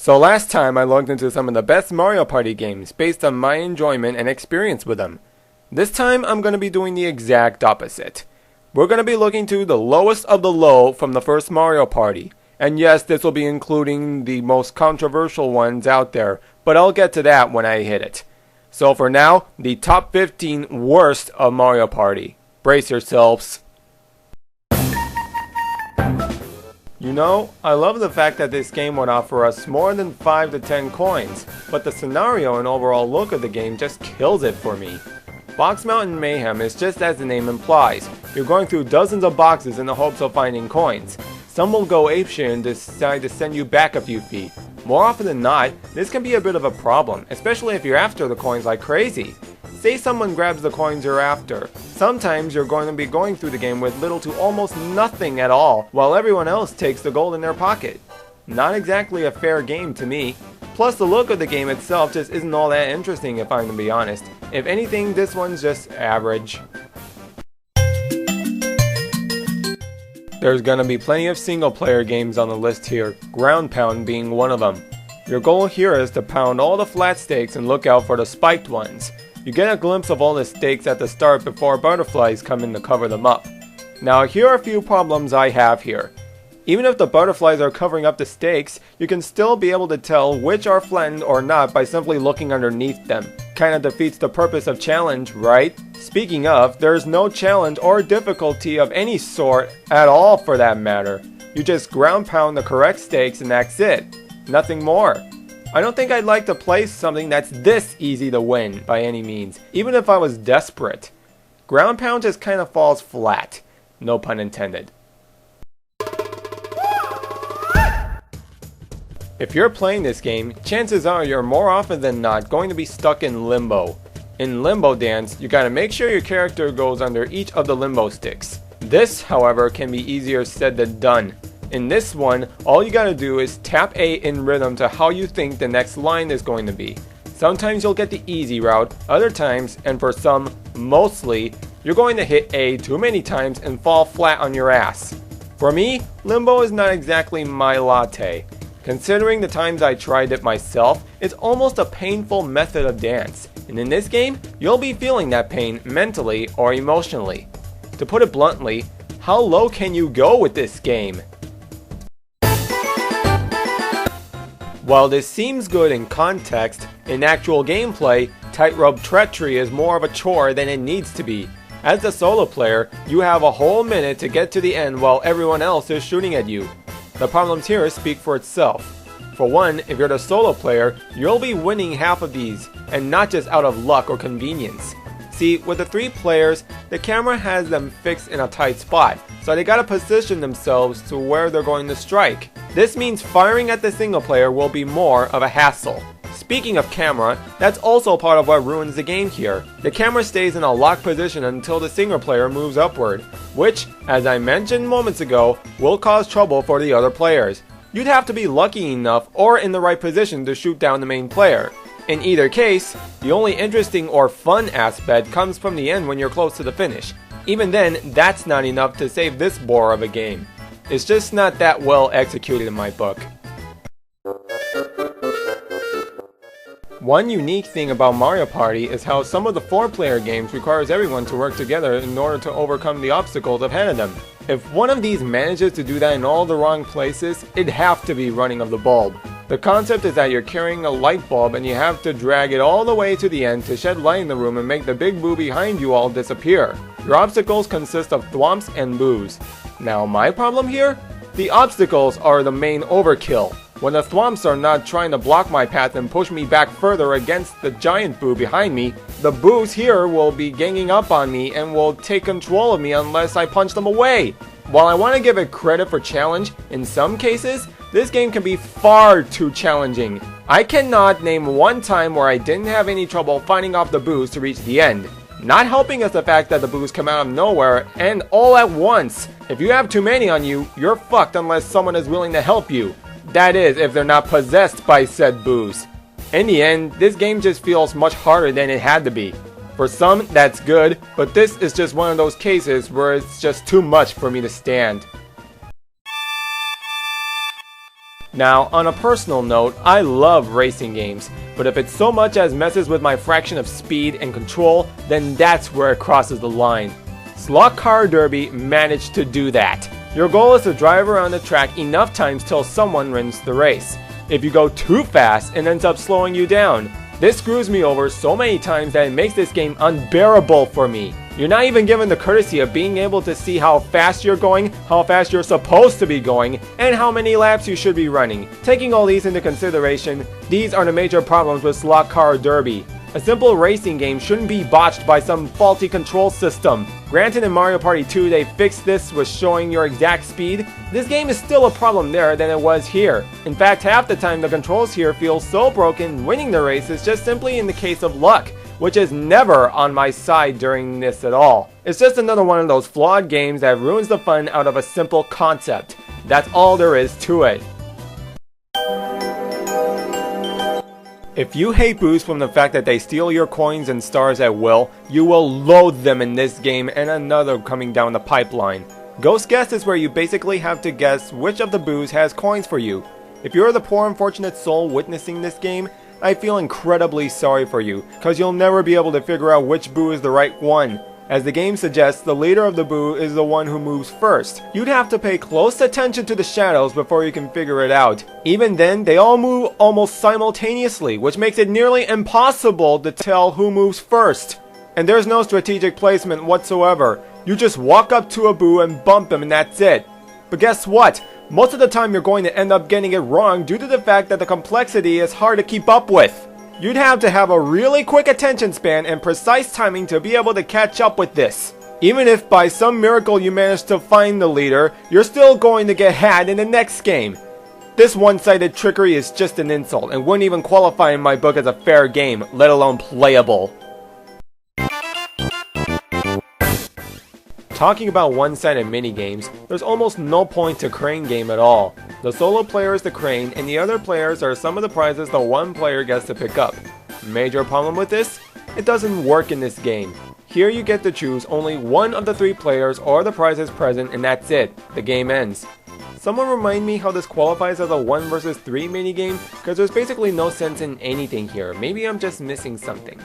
So last time I looked into some of the best Mario Party games based on my enjoyment and experience with them. This time I'm going to be doing the exact opposite. We're going to be looking to the lowest of the low from the first Mario Party. And yes, this will be including the most controversial ones out there, but I'll get to that when I hit it. So for now, the top 15 worst of Mario Party. Brace yourselves. You know, I love the fact that this game would offer us more than 5 to 10 coins, but the scenario and overall look of the game just kills it for me. Mountain Mayhem is just as the name implies. You're going through dozens of boxes in the hopes of finding coins. Some will go apeshit and decide to send you back a few feet. More often than not, this can be a bit of a problem, especially if you're after the coins like crazy. Say someone grabs the coins you're after. Sometimes you're going to be going through the game with little to almost nothing at all, while everyone else takes the gold in their pocket. Not exactly a fair game to me. Plus the look of the game itself just isn't all that interesting if I'm to be honest. If anything, this one's just average. There's gonna be plenty of single player games on the list here, Ground Pound being one of them. Your goal here is to pound all the flat stakes and look out for the spiked ones. You get a glimpse of all the stakes at the start before butterflies come in to cover them up. Now here are a few problems I have here. Even if the butterflies are covering up the stakes, you can still be able to tell which are flattened or not by simply looking underneath them. Kinda defeats the purpose of challenge, right? Speaking of, there's no challenge or difficulty of any sort at all for that matter. You just ground pound the correct stakes and that's it. Nothing more. I don't think I'd like to play something that's this easy to win by any means, even if I was desperate. Ground pound just kinda falls flat. No pun intended. If you're playing this game, chances are you're more often than not going to be stuck in limbo. In Limbo Dance, you gotta make sure your character goes under each of the limbo sticks. This, however, can be easier said than done. In this one, all you gotta do is tap A in rhythm to how you think the next line is going to be. Sometimes you'll get the easy route, other times, and for some, mostly, you're going to hit A too many times and fall flat on your ass. For me, Limbo is not exactly my latte. Considering the times I tried it myself, it's almost a painful method of dance, and in this game, you'll be feeling that pain mentally or emotionally. To put it bluntly, how low can you go with this game? While this seems good in context, in actual gameplay, Tightrope Treachery is more of a chore than it needs to be. As a solo player, you have a whole minute to get to the end while everyone else is shooting at you. The problems here speak for itself. For one, if you're the solo player, you'll be winning half of these, and not just out of luck or convenience. See, with the 3 players, the camera has them fixed in a tight spot, so they gotta position themselves to where they're going to strike. This means firing at the single player will be more of a hassle. Speaking of camera, that's also part of what ruins the game here. The camera stays in a locked position until the single player moves upward, which, as I mentioned moments ago, will cause trouble for the other players. You'd have to be lucky enough or in the right position to shoot down the main player. In either case, the only interesting or fun aspect comes from the end when you're close to the finish. Even then, that's not enough to save this bore of a game. It's just not that well executed in my book. One unique thing about Mario Party is how some of the 4-player games requires everyone to work together in order to overcome the obstacles ahead of them. If one of these manages to do that in all the wrong places, it'd have to be running of the bulb. The concept is that you're carrying a light bulb and you have to drag it all the way to the end to shed light in the room and make the big boo behind you all disappear. Your obstacles consist of thwomps and boos. Now my problem here? The obstacles are the main overkill. When the thwomps are not trying to block my path and push me back further against the giant boo behind me, the boos here will be ganging up on me and will take control of me unless I punch them away. While I want to give it credit for challenge, in some cases, this game can be far too challenging. I cannot name one time where I didn't have any trouble fighting off the boos to reach the end. Not helping is the fact that the boos come out of nowhere and all at once. If you have too many on you, you're fucked unless someone is willing to help you. That is, if they're not possessed by said boos. In the end, this game just feels much harder than it had to be. For some, that's good, but this is just one of those cases where it's just too much for me to stand. Now, on a personal note, I love racing games, but if it so much as messes with my fraction of speed and control, then that's where it crosses the line. Slot Car Derby managed to do that. Your goal is to drive around the track enough times till someone wins the race. If you go too fast, it ends up slowing you down. This screws me over so many times that it makes this game unbearable for me. You're not even given the courtesy of being able to see how fast you're going, how fast you're supposed to be going, and how many laps you should be running. Taking all these into consideration, these are the major problems with Slot Car Derby. A simple racing game shouldn't be botched by some faulty control system. Granted, in Mario Party 2 they fixed this with showing your exact speed, this game is still a problem there than it was here. In fact, half the time the controls here feel so broken, winning the race is just simply in the case of luck, which is never on my side during this at all. It's just another one of those flawed games that ruins the fun out of a simple concept. That's all there is to it. If you hate Boos from the fact that they steal your coins and stars at will, you will loathe them in this game and another coming down the pipeline. Ghost Guess is where you basically have to guess which of the Boos has coins for you. If you're the poor unfortunate soul witnessing this game, I feel incredibly sorry for you, cause you'll never be able to figure out which Boo is the right one. As the game suggests, the leader of the Boo is the one who moves first. You'd have to pay close attention to the shadows before you can figure it out. Even then, they all move almost simultaneously, which makes it nearly impossible to tell who moves first. And there's no strategic placement whatsoever. You just walk up to a Boo and bump him and that's it. But guess what? Most of the time you're going to end up getting it wrong due to the fact that the complexity is hard to keep up with. You'd have to have a really quick attention span and precise timing to be able to catch up with this. Even if by some miracle you manage to find the leader, you're still going to get had in the next game. This one-sided trickery is just an insult and wouldn't even qualify in my book as a fair game, let alone playable. Talking about one-sided minigames, there's almost no point to crane game at all. The solo player is the crane and the other players are some of the prizes the one player gets to pick up. Major problem with this? It doesn't work in this game. Here you get to choose only one of the three players or the prizes present and that's it. The game ends. Someone remind me how this qualifies as a 1 versus 3 minigame, because there's basically no sense in anything here. Maybe I'm just missing something.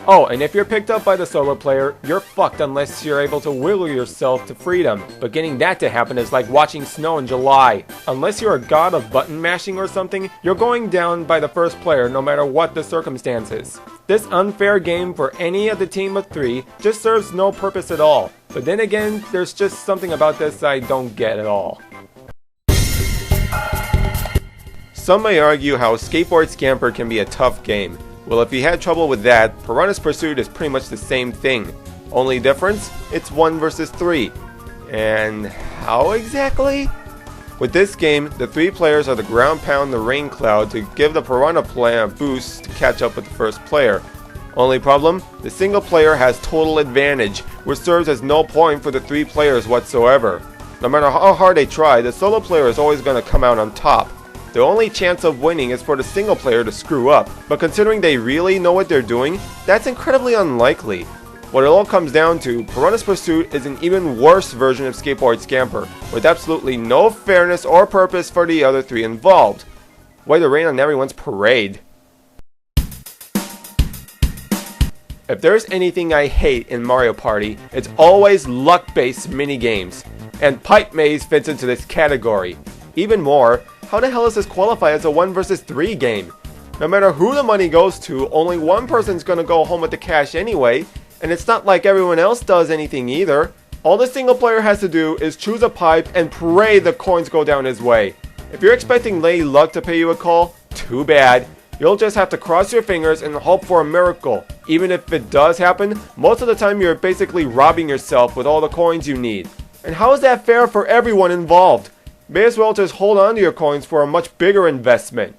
Oh, and if you're picked up by the solo player, you're fucked unless you're able to wiggle yourself to freedom. But getting that to happen is like watching snow in July. Unless you're a god of button mashing or something, you're going down by the first player no matter what the circumstances. This unfair game for any of the team of 3 just serves no purpose at all. But then again, there's just something about this I don't get at all. Some may argue how Skateboard Scamper can be a tough game. Well, if you had trouble with that, Piranhas Pursuit is pretty much the same thing. Only difference? It's 1 versus 3. And how exactly? With this game, the 3 players are the ground pound the rain cloud to give the Piranha player a boost to catch up with the first player. Only problem? The single player has total advantage, which serves as no point for the 3 players whatsoever. No matter how hard they try, the solo player is always going to come out on top. The only chance of winning is for the single player to screw up, but considering they really know what they're doing, that's incredibly unlikely. What it all comes down to, Piranhas Pursuit is an even worse version of Skateboard Scamper, with absolutely no fairness or purpose for the other 3 involved. Way to rain on everyone's parade. If there's anything I hate in Mario Party, it's always luck-based minigames, and Pipe Maze fits into this category. Even more, how the hell does this qualify as a 1 versus 3 game? No matter who the money goes to, only one person's gonna go home with the cash anyway, and it's not like everyone else does anything either. All the single player has to do is choose a pipe and pray the coins go down his way. If you're expecting Lady Luck to pay you a call, too bad. You'll just have to cross your fingers and hope for a miracle. Even if it does happen, most of the time you're basically robbing yourself with all the coins you need. And how is that fair for everyone involved? May as well just hold on to your coins for a much bigger investment.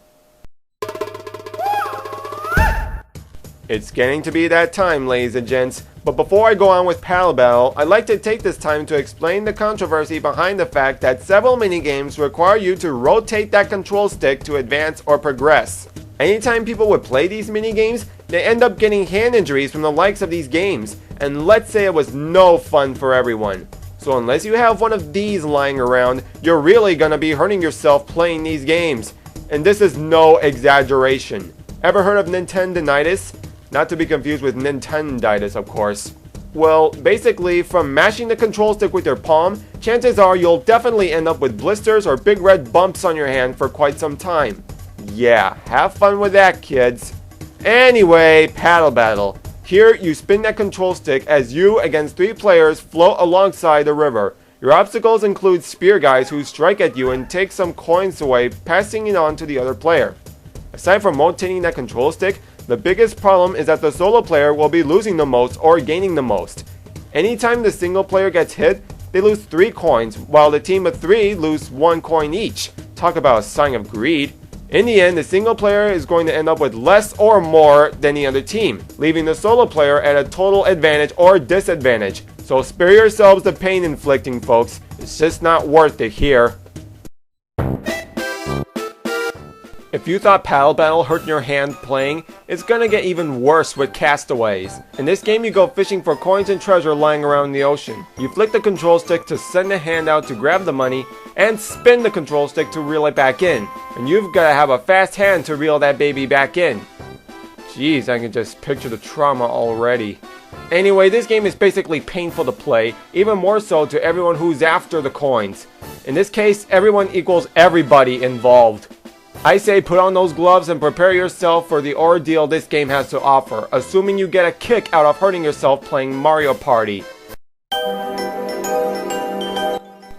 It's getting to be that time, ladies and gents, but before I go on with Paddle Battle, I'd like to take this time to explain the controversy behind the fact that several minigames require you to rotate that control stick to advance or progress. Anytime people would play these minigames, they end up getting hand injuries from the likes of these games, and let's say it was no fun for everyone. So unless you have one of these lying around, you're really gonna be hurting yourself playing these games. and this is no exaggeration. Ever heard of Nintendinitis? Not to be confused with Nintenditis, of course. Well, basically, from mashing the control stick with your palm, chances are you'll definitely end up with blisters or big red bumps on your hand for quite some time. Yeah, have fun with that, kids. Anyway, Paddle Battle. Here, you spin that control stick as you against 3 players float alongside the river. Your obstacles include spear guys who strike at you and take some coins away, passing it on to the other player. Aside from rotating that control stick, the biggest problem is that the solo player will be losing the most or gaining the most. Anytime the single player gets hit, they lose 3 coins, while the team of 3 lose 1 coin each. Talk about a sign of greed. In the end, the single player is going to end up with less or more than the other team, leaving the solo player at a total advantage or disadvantage. So spare yourselves the pain inflicting, folks. It's just not worth it here. If you thought Paddle Battle hurt your hand playing, it's gonna get even worse with Castaways. In this game, you go fishing for coins and treasure lying around the ocean. You flick the control stick to send a hand out to grab the money, and spin the control stick to reel it back in. And you've gotta have a fast hand to reel that baby back in. Jeez, I can just picture the trauma already. Anyway, this game is basically painful to play, even more so to everyone who's after the coins. In this case, everyone equals everybody involved. I say put on those gloves and prepare yourself for the ordeal this game has to offer, assuming you get a kick out of hurting yourself playing Mario Party.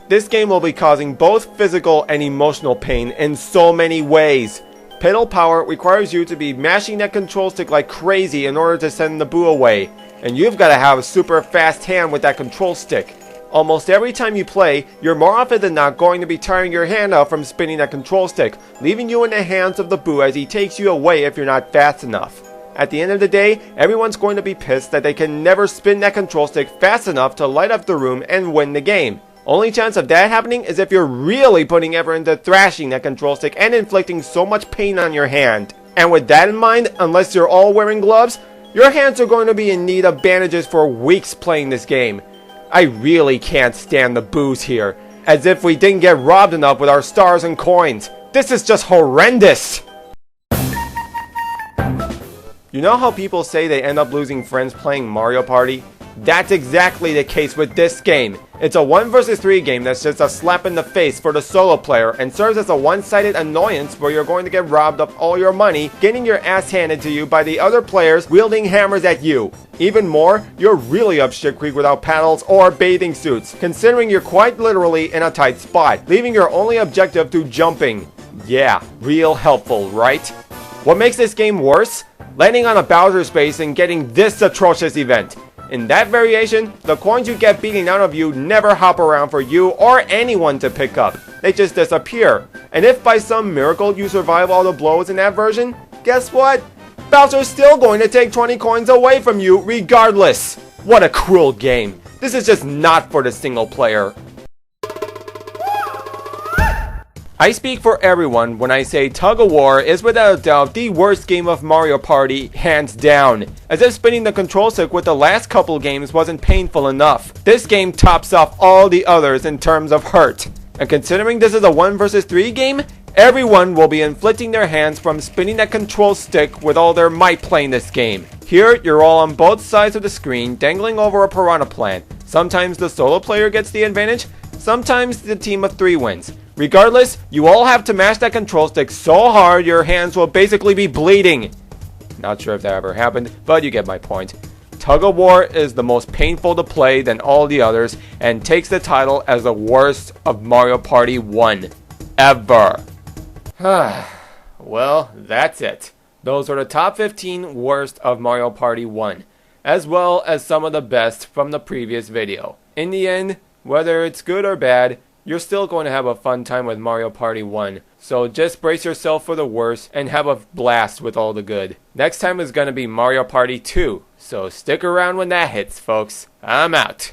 This game will be causing both physical and emotional pain in so many ways. Pedal power requires you to be mashing that control stick like crazy in order to send the boo away, and you've got to have a super fast hand with that control stick. Almost every time you play, you're more often than not going to be tiring your hand out from spinning that control stick, leaving you in the hands of the boo as he takes you away if you're not fast enough. At the end of the day, everyone's going to be pissed that they can never spin that control stick fast enough to light up the room and win the game. Only chance of that happening is if you're really putting effort into thrashing that control stick and inflicting so much pain on your hand. And with that in mind, unless you're all wearing gloves, your hands are going to be in need of bandages for weeks playing this game. I really can't stand the boos here. As if we didn't get robbed enough with our stars and coins. This is just horrendous! You know how people say they end up losing friends playing Mario Party? That's exactly the case with this game. It's a 1 vs 3 game that's just a slap in the face for the solo player and serves as a one-sided annoyance where you're going to get robbed of all your money, getting your ass handed to you by the other players wielding hammers at you. Even more, you're really up shit creek without paddles or bathing suits, considering you're quite literally in a tight spot, leaving your only objective to jumping. Yeah, real helpful, right? What makes this game worse? Landing on a Bowser space and getting this atrocious event. In that variation, the coins you get beaten out of you never hop around for you or anyone to pick up. They just disappear. And if by some miracle you survive all the blows in that version, guess what? Bowser's still going to take 20 coins away from you regardless. What a cruel game. This is just not for the single player. I speak for everyone when I say Tug of War is without a doubt the worst game of Mario Party, hands down. As if spinning the control stick with the last couple games wasn't painful enough. This game tops off all the others in terms of hurt. And considering this is a 1 vs 3 game, everyone will be inflicting their hands from spinning that control stick with all their might playing this game. Here, you're all on both sides of the screen dangling over a piranha plant. Sometimes the solo player gets the advantage, sometimes the team of 3 wins. Regardless, you all have to mash that control stick so hard your hands will basically be bleeding. Not sure if that ever happened, but you get my point. Tug of War is the most painful to play than all the others and takes the title as the worst of Mario Party 1 ever. Well, that's it. Those are the top 15 worst of Mario Party 1, as well as some of the best from the previous video. In the end, whether it's good or bad, you're still going to have a fun time with Mario Party 1, so just brace yourself for the worst and have a blast with all the good. Next time is going to be Mario Party 2, so stick around when that hits, folks. I'm out.